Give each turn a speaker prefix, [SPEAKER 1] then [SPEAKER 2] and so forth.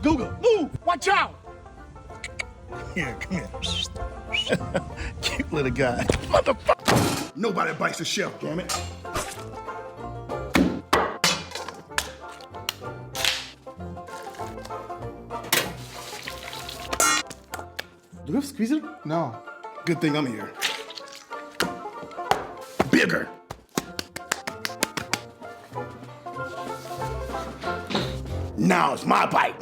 [SPEAKER 1] Google, move! Watch out!
[SPEAKER 2] Here, come here. Cute little guy. Motherfucker! Nobody bites the shelf, damn it.
[SPEAKER 1] Do we have a squeezer?
[SPEAKER 2] No. Good thing I'm here. Bigger. Now it's my bite.